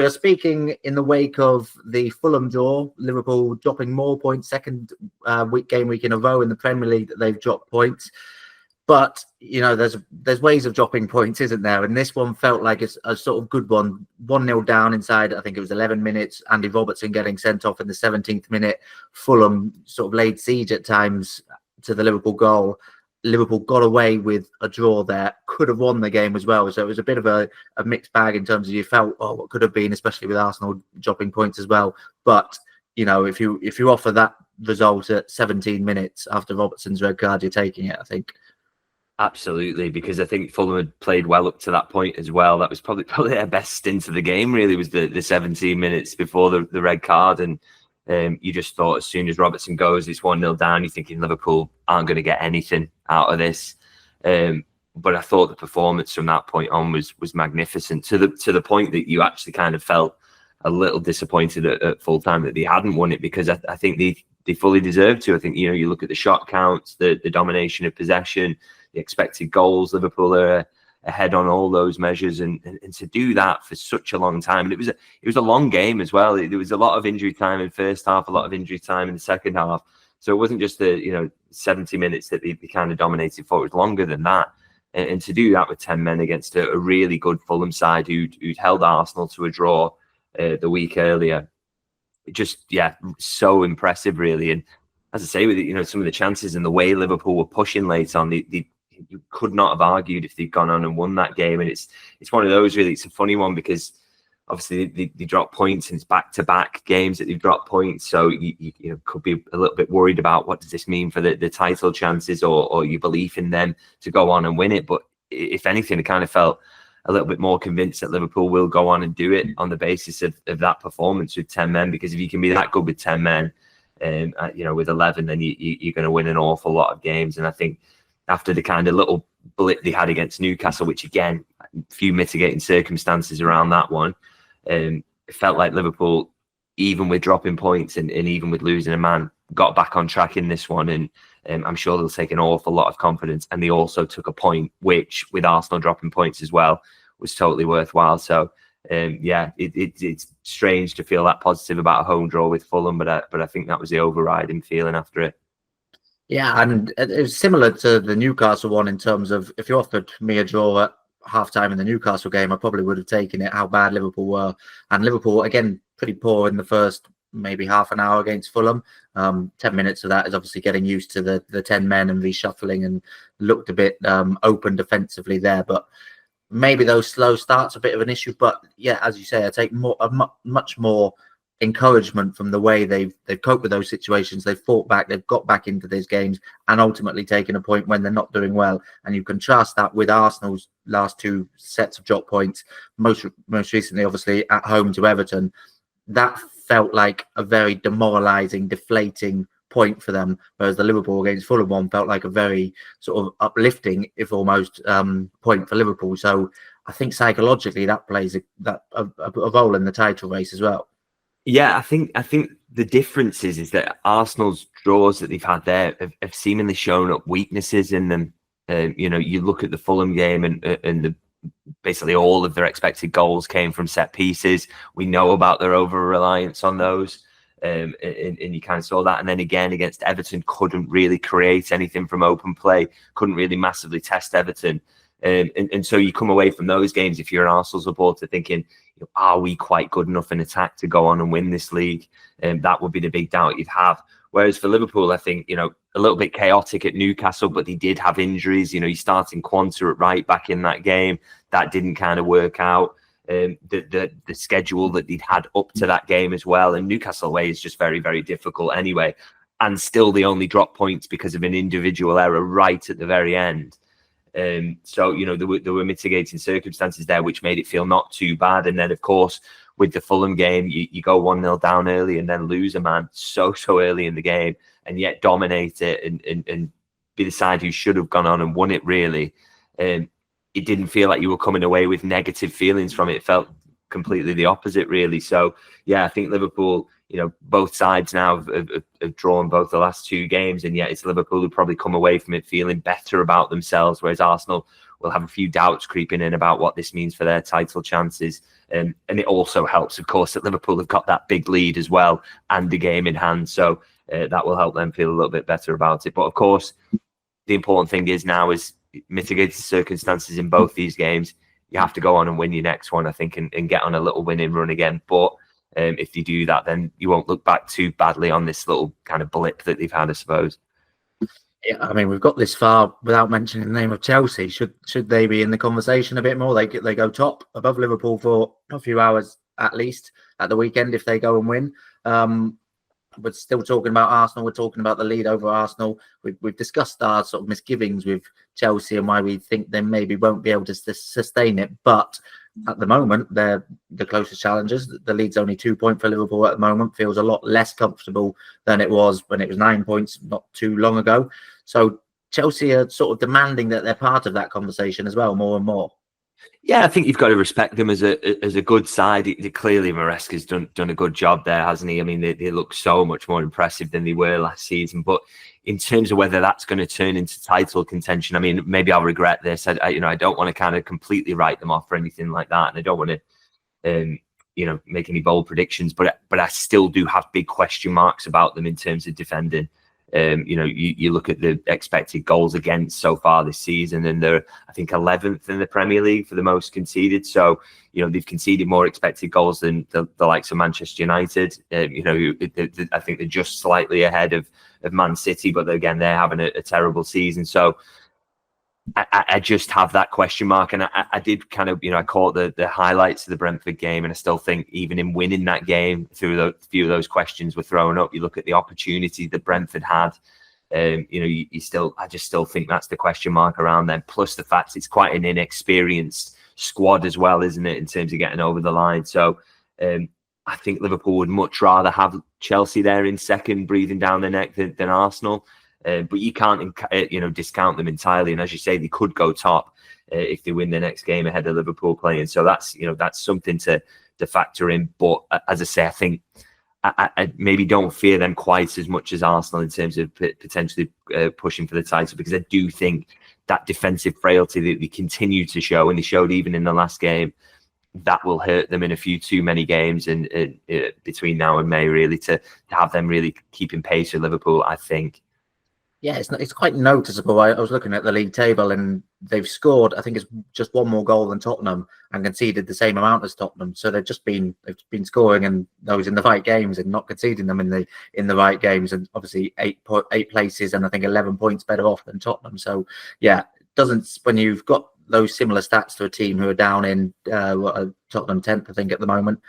are speaking in the wake of the Fulham draw, Liverpool dropping more points, second game week in a row in the Premier League that they've dropped points. But, you know, there's ways of dropping points, isn't there? And this one felt like it's a sort of good one. 1-0 down inside, I think it was 11 minutes. Andy Robertson getting sent off in the 17th minute. Fulham sort of laid siege at times to the Liverpool goal. Liverpool got away with a draw there, could have won the game as well. So it was a bit of a mixed bag in terms of you felt, oh, what could have been, especially with Arsenal dropping points as well. But, you know, if you offer that result at 17 minutes after Robertson's red card, you're taking it, I think. Absolutely, because I think Fulham had played well up to that point as well. That was probably their best stint of the game, really, was the 17 minutes before the red card. And you just thought as soon as Robertson goes, it's 1-0 down. You're thinking Liverpool aren't going to get anything out of this. But I thought the performance from that point on was magnificent, to the point that you actually kind of felt a little disappointed at full time that they hadn't won it, because I think they fully deserved to. I think, you know, you look at the shot counts, the domination of possession, the expected goals. Liverpool are ahead on all those measures, and to do that for such a long time. And it was a long game as well. There was a lot of injury time in the first half, a lot of injury time in the second half. So it wasn't just the 70 minutes that they kind of dominated for. It was longer than that. And to do that with 10 men against a really good Fulham side who'd held Arsenal to a draw the week earlier, just, so impressive, really. And as I say, with some of the chances and the way Liverpool were pushing late on, you could not have argued if they'd gone on and won that game. And it's one of those, really. It's a funny one because obviously they dropped points, and it's back-to-back games that they've dropped points. So you could be a little bit worried about what does this mean for the title chances or your belief in them to go on and win it. But if anything, I kind of felt a little bit more convinced that Liverpool will go on and do it on the basis of that performance with 10 men. Because if you can be that good with 10 men, with 11, then you're going to win an awful lot of games. And I think after the kind of little blip they had against Newcastle, which again, a few mitigating circumstances around that one, it felt like Liverpool, even with dropping points and even with losing a man, got back on track in this one. And I'm sure they'll take an awful lot of confidence. And they also took a point, which with Arsenal dropping points as well, was totally worthwhile. So it's strange to feel that positive about a home draw with Fulham, but I think that was the overriding feeling after it. Yeah, and it was similar to the Newcastle one in terms of, if you offered me a draw at half-time in the Newcastle game, I probably would have taken it, how bad Liverpool were. And Liverpool, again, pretty poor in the first maybe half an hour against Fulham. 10 minutes of that is obviously getting used to the 10 men and reshuffling, and looked a bit open defensively there. But maybe those slow starts are a bit of an issue. But yeah, as you say, I take much more encouragement from the way they've coped with those situations. They've fought back, they've got back into these games, and ultimately taken a point when they're not doing well. And you contrast that with Arsenal's last two sets of drop points, most recently obviously at home to Everton. That felt like a very demoralizing, deflating point for them, whereas the Liverpool against Fulham one felt like a very sort of uplifting, if almost, point for Liverpool. So I think psychologically that plays a role in the title race as well. Yeah, I think the difference is that Arsenal's draws that they've had there have seemingly shown up weaknesses in them. You look at the Fulham game, and basically all of their expected goals came from set pieces. We know about their over-reliance on those, and you kind of saw that. And then again against Everton, couldn't really create anything from open play, couldn't really massively test Everton. And so you come away from those games, if you're an Arsenal supporter, thinking, are we quite good enough in attack to go on and win this league? That would be the big doubt you'd have. Whereas for Liverpool, I think, a little bit chaotic at Newcastle, but they did have injuries. You're starting Quanta at right back in that game. That didn't kind of work out. The schedule that they'd had up to that game as well. And Newcastle away is just very, very difficult anyway. And still they only dropped points because of an individual error right at the very end. So there were mitigating circumstances there, which made it feel not too bad. And then, of course, with the Fulham game, you go 1-0 down early and then lose a man so early in the game, and yet dominate it and be the side who should have gone on and won it, really. It didn't feel like you were coming away with negative feelings from it. It felt completely the opposite, really. So, yeah, I think Liverpool, both sides now have drawn both the last two games, and yet it's Liverpool who probably come away from it feeling better about themselves, whereas Arsenal will have a few doubts creeping in about what this means for their title chances. And it also helps, of course, that Liverpool have got that big lead as well and the game in hand. So that will help them feel a little bit better about it. But of course, the important thing is now is mitigated circumstances in both these games. You have to go on and win your next one, I think, and get on a little winning run again. But if you do that, then you won't look back too badly on this little kind of blip that they've had, I suppose. Yeah, I mean, we've got this far without mentioning the name of Chelsea. Should they be in the conversation a bit more? They go top above Liverpool for a few hours at least at the weekend if they go and win. We're still talking about Arsenal. We're talking about the lead over Arsenal. We've discussed our sort of misgivings with Chelsea and why we think they maybe won't be able to sustain it. But at the moment, they're the closest challengers. The lead's only 2 points for Liverpool at the moment. Feels a lot less comfortable than it was when it was 9 points not too long ago. So Chelsea are sort of demanding that they're part of that conversation as well, more and more. Yeah, I think you've got to respect them as a good side. Clearly, Maresca's done a good job there, hasn't he? I mean, they look so much more impressive than they were last season. But in terms of whether that's going to turn into title contention, I mean, maybe I'll regret this. I don't want to kind of completely write them off or anything like that, and I don't want to, make any bold predictions. But I still do have big question marks about them in terms of defending. You look at the expected goals against so far this season, and they're, I think, 11th in the Premier League for the most conceded. So, they've conceded more expected goals than the likes of Manchester United. I think they're just slightly ahead of Man City, but again, they're having a terrible season. So I just have that question mark, and I did kind of, I caught the highlights of the Brentford game, and I still think even in winning that game, through a few of those questions were thrown up. You look at the opportunity that Brentford had, I just still think that's the question mark around them. Plus the fact it's quite an inexperienced squad as well, isn't it, in terms of getting over the line? So I think Liverpool would much rather have Chelsea there in second, breathing down their neck than Arsenal. But you can't, discount them entirely. And as you say, they could go top if they win the next game ahead of Liverpool playing. So that's something to factor in. But as I say, I think I maybe don't fear them quite as much as Arsenal in terms of potentially pushing for the title, because I do think that defensive frailty that they continue to show, and they showed even in the last game, that will hurt them in a few too many games and between now and May, really, to have them really keeping pace with Liverpool, I think. Yeah, it's quite noticeable. I was looking at the league table, and they've scored, I think it's just one more goal than Tottenham, and conceded the same amount as Tottenham. So they've been scoring and those in the right games and not conceding them in the right games. And obviously 8 places, and I think 11 points better off than Tottenham. So yeah, when you've got those similar stats to a team who are down in Tottenham 10th, I think at the moment,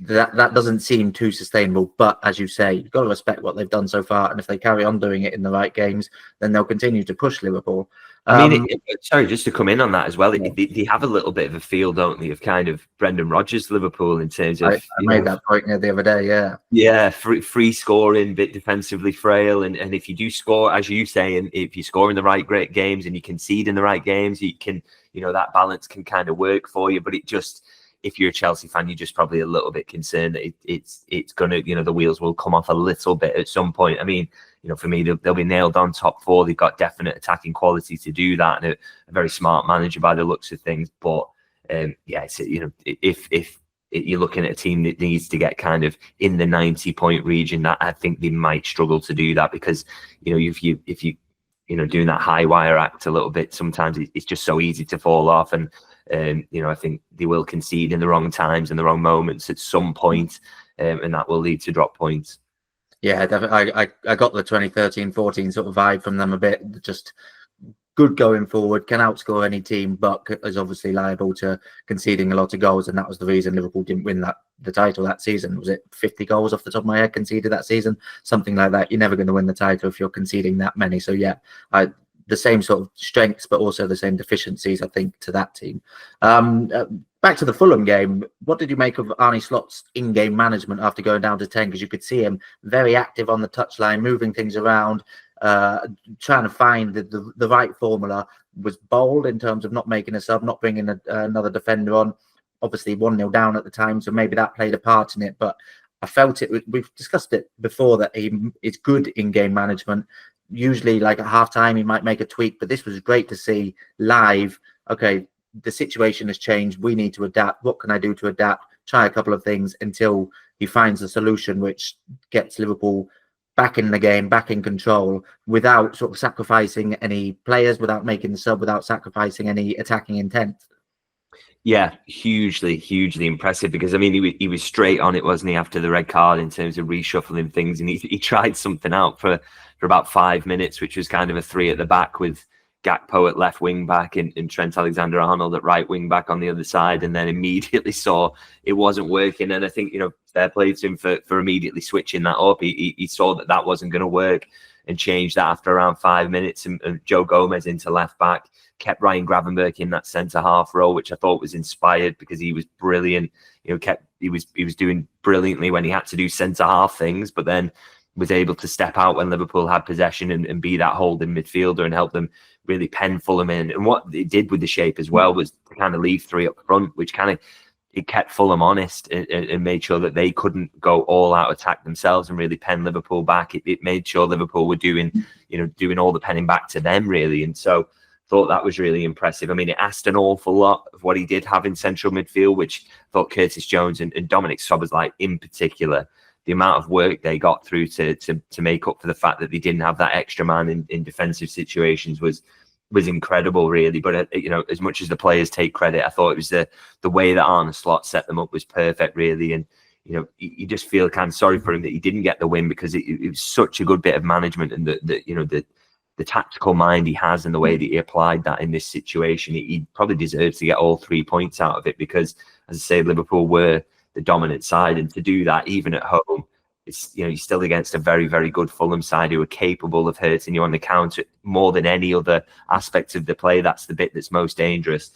that doesn't seem too sustainable. But as you say, you've got to respect what they've done so far, and if they carry on doing it in the right games, then they'll continue to push Liverpool. I mean, sorry, just to come in on that as well, they have a little bit of a feel, don't they, of kind of Brendan Rodgers Liverpool in terms of. I made that point the other day, yeah. Yeah, free scoring, bit defensively frail, and if you do score, as you say, and if you score in the right great games and you concede in the right games, you can, that balance can kind of work for you. But it just, if you're a Chelsea fan, you're just probably a little bit concerned that it's gonna, the wheels will come off a little bit at some point. I mean, for me, they'll be nailed on top four. They've got definite attacking quality to do that, and a very smart manager by the looks of things. But it's, if you're looking at a team that needs to get kind of in the 90-point region, that I think they might struggle to do that, because if you doing that high wire act a little bit, sometimes it's just so easy to fall off. And I think they will concede in the wrong times and the wrong moments at some point, and that will lead to drop points. Yeah, definitely. I got the 2013-14 sort of vibe from them a bit. Just good going forward, can outscore any team, but is obviously liable to conceding a lot of goals. And that was the reason Liverpool didn't win the title that season. Was it 50 goals off the top of my head conceded that season? Something like that. You're never going to win the title if you're conceding that many. So yeah, the same sort of strengths, but also the same deficiencies, I think, to that team. Back to the Fulham game, what did you make of Arne Slot's in-game management after going down to 10? Because you could see him very active on the touchline, moving things around, trying to find the right formula. Was bold in terms of not making a sub, not bringing another defender on. Obviously 1-0 down at the time, so maybe that played a part in it. But I felt we've discussed it before, that it's good in-game management. Usually, like at halftime, he might make a tweak, but this was great to see live. Okay, the situation has changed. We need to adapt. What can I do to adapt? Try a couple of things until he finds a solution which gets Liverpool back in the game, back in control, without sort of sacrificing any players, without making the sub, without sacrificing any attacking intent. Yeah, hugely impressive, because I mean he was straight on it, wasn't he, after the red card in terms of reshuffling things, and he tried something out for about 5 minutes, which was kind of a three at the back with Gakpo at left wing back and Trent Alexander-Arnold at right wing back on the other side, and then immediately saw it wasn't working. And I think, fair play to him for immediately switching that up. He saw that wasn't going to work and changed that after around 5 minutes, and Joe Gomez into left back, kept Ryan Gravenberch in that centre half role, which I thought was inspired because he was brilliant. He was doing brilliantly when he had to do centre half things, but then was able to step out when Liverpool had possession and be that holding midfielder and help them really pen Fulham in. And what it did with the shape as well was to kind of leave three up front, which kind of it kept Fulham honest and made sure that they couldn't go all out attack themselves and really pen Liverpool back. It made sure Liverpool were doing all the penning back to them, really. And so thought that was really impressive. I mean, it asked an awful lot of what he did have in central midfield, which I thought Curtis Jones and Dominic Szoboszlai in particular, the amount of work they got through to make up for the fact that they didn't have that extra man in defensive situations was incredible, really. But as much as the players take credit, I thought it was the way that Arne Slot set them up was perfect, really. And you just feel kind of sorry for him that he didn't get the win, because it was such a good bit of management, and the tactical mind he has and the way that he applied that in this situation, he probably deserves to get all 3 points out of it, because, as I say, Liverpool were the dominant side, and to do that even at home, it's you're still against a very, very good Fulham side who are capable of hurting you on the counter more than any other aspect of the play. That's the bit that's most dangerous.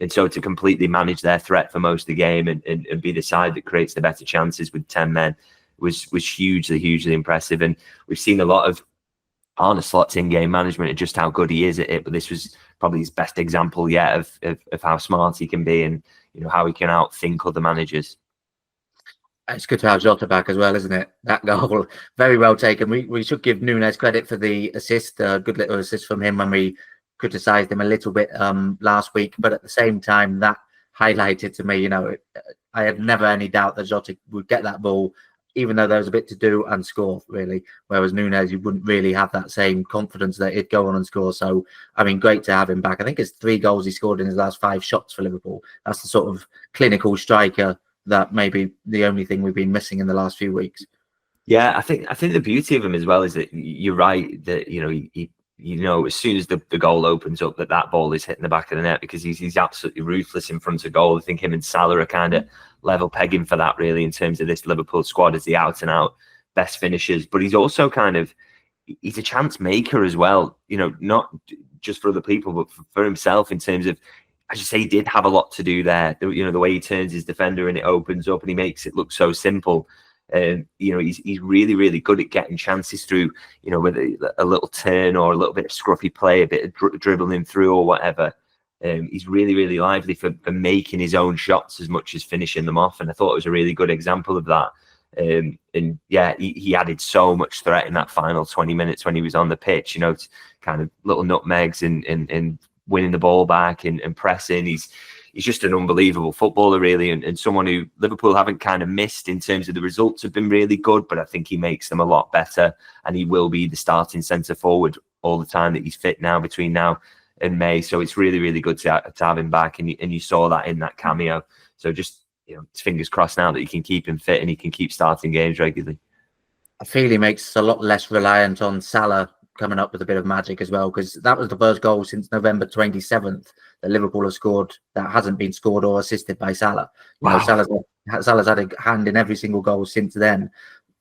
And so to completely manage their threat for most of the game and be the side that creates the better chances with 10 men was hugely impressive. And we've seen a lot of Arne Slot's in-game management and just how good he is at it, but this was probably his best example yet of how smart he can be and how he can outthink other managers. It's good to have Jota back as well, isn't it? That goal, very well taken. We should give Núñez credit for the assist, a good little assist from him when we criticised him a little bit last week. But at the same time, that highlighted to me, I had never any doubt that Jota would get that ball, even though there was a bit to do, and score, really. Whereas Núñez, you wouldn't really have that same confidence that he'd go on and score. So, I mean, great to have him back. I think it's 3 goals he scored in his last 5 shots for Liverpool. That's the sort of clinical striker that may be the only thing we've been missing in the last few weeks. Yeah, I think the beauty of him as well is that you're right that he as soon as the goal opens up that ball is hitting the back of the net, because he's absolutely ruthless in front of goal. I think him and Salah are kind of level pegging for that, really, in terms of this Liverpool squad as the out and out best finishers. But he's also he's a chance maker as well, not just for other people but for himself, in terms of, as you say, he did have a lot to do there. The way he turns his defender and it opens up and he makes it look so simple. He's really good at getting chances through, with a little turn or a little bit of scruffy play, a bit of dribbling through or whatever. He's really lively for making his own shots as much as finishing them off. And I thought it was a really good example of that. And yeah, he added so much threat in that final 20 minutes when he was on the pitch, kind of little nutmegs and winning the ball back and pressing. He's just an unbelievable footballer, really, and someone who Liverpool haven't kind of missed in terms of the results have been really good, but I think he makes them a lot better, and he will be the starting centre forward all the time that he's fit now, between now and May. So it's really good to have him back, and you saw that in that cameo. So just fingers crossed now that he can keep him fit and he can keep starting games regularly. I feel he makes a lot less reliant on Salah coming up with a bit of magic as well, because that was the first goal since November 27th that Liverpool have scored that hasn't been scored or assisted by Salah. Wow. Salah's had a hand in every single goal since then.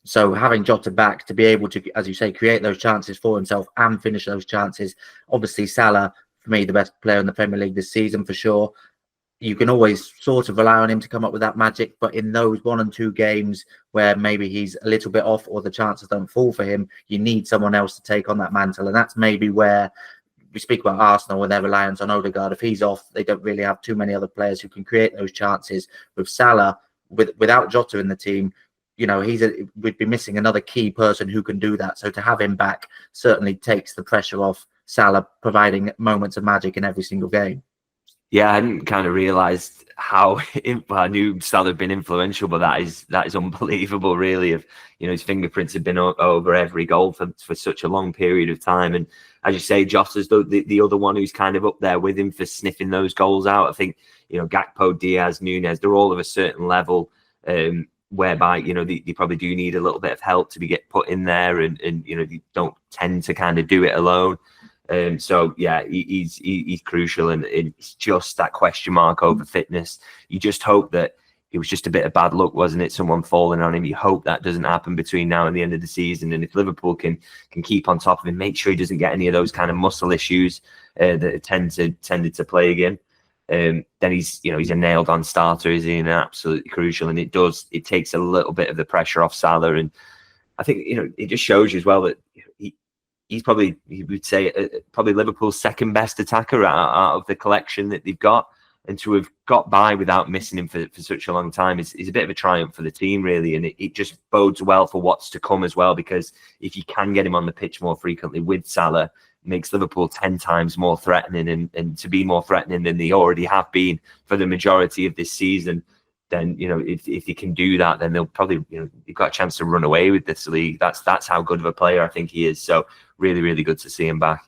So having Jota back to be able to, as you say, create those chances for himself and finish those chances. Obviously, Salah, for me, the best player in the Premier League this season for sure. You can always sort of rely on him to come up with that magic, but in those 1 and 2 games where maybe he's a little bit off or the chances don't fall for him, you need someone else to take on that mantle. And that's maybe where we speak about Arsenal and their reliance on Odegaard. If he's off, they don't really have too many other players who can create those chances. With Salah, without Jota in the team, we'd be missing another key person who can do that. So to have him back certainly takes the pressure off Salah, providing moments of magic in every single game. Yeah, I hadn't kind of realised how well, I knew Salah had been influential, but that is unbelievable, really. Of his fingerprints have been over every goal for such a long period of time, and as you say, Jota's the other one who's kind of up there with him for sniffing those goals out. I think Gakpo, Diaz, Nunez, they're all of a certain level, whereby they probably do need a little bit of help to get put in there, and they don't tend to kind of do it alone. So yeah, he's crucial, and it's just that question mark over fitness. You just hope that it was just a bit of bad luck, wasn't it? Someone falling on him. You hope that doesn't happen between now and the end of the season. And if Liverpool can keep on top of him, make sure he doesn't get any of those kind of muscle issues that tended to play again. Then he's a nailed on starter, is he? And absolutely crucial. And it takes a little bit of the pressure off Salah. And I think it just shows you as well that he's probably, you would say, probably Liverpool's second best attacker out of the collection that they've got. And to have got by without missing him for such a long time is a bit of a triumph for the team, really. And it just bodes well for what's to come as well, because if you can get him on the pitch more frequently with Salah, it makes Liverpool 10 times more threatening, and to be more threatening than they already have been for the majority of this season. Then if they can do that, then they'll probably you've got a chance to run away with this league. That's how good of a player I think he is. So really, really good to see him back.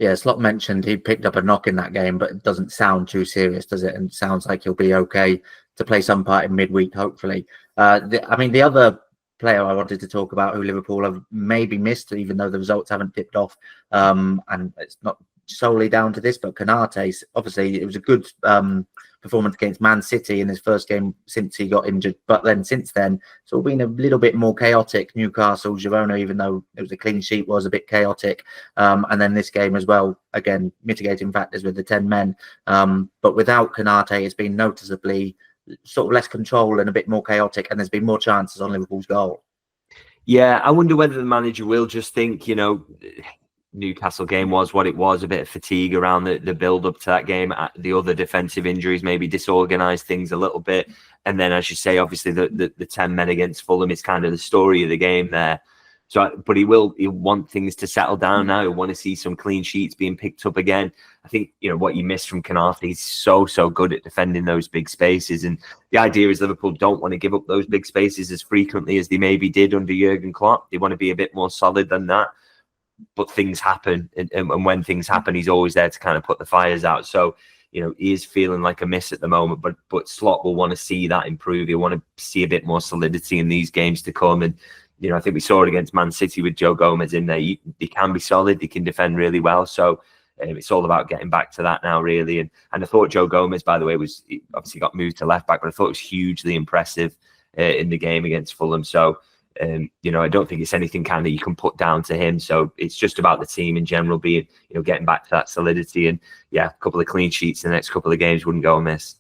Yeah, Slot mentioned he picked up a knock in that game, but it doesn't sound too serious, does it? And it sounds like he'll be okay to play some part in midweek, hopefully. The other player I wanted to talk about who Liverpool have maybe missed, even though the results haven't tipped off, and it's not solely down to this, but Konate, obviously it was a good performance against Man City in his first game since he got injured, but then since then it's all been a little bit more chaotic. Newcastle, Girona, even though it was a clean sheet, was a bit chaotic, and then this game as well, again mitigating factors with the 10 men, but without Konate it's been noticeably sort of less control and a bit more chaotic, and there's been more chances on Liverpool's goal. Yeah, I wonder whether the manager will just think Newcastle game was what it was, a bit of fatigue around the build up to that game. The other defensive injuries maybe disorganized things a little bit. And then, as you say, obviously the 10 men against Fulham is kind of the story of the game there. So, but he'll want things to settle down now. He'll want to see some clean sheets being picked up again. I think, what you missed from Konate, he's so good at defending those big spaces. And the idea is Liverpool don't want to give up those big spaces as frequently as they maybe did under Jurgen Klopp. They want to be a bit more solid than that. But things happen, and when things happen, he's always there to kind of put the fires out. So, he is feeling like a miss at the moment, but Slot will want to see that improve. He'll want to see a bit more solidity in these games to come. And, I think we saw it against Man City with Joe Gomez in there. They can be solid, they can defend really well. So it's all about getting back to that now, really. And I thought Joe Gomez, by the way, obviously got moved to left back, but I thought it was hugely impressive in the game against Fulham. So, I don't think it's anything kind of you can put down to him. So it's just about the team in general being, getting back to that solidity. And yeah, a couple of clean sheets in the next couple of games wouldn't go amiss.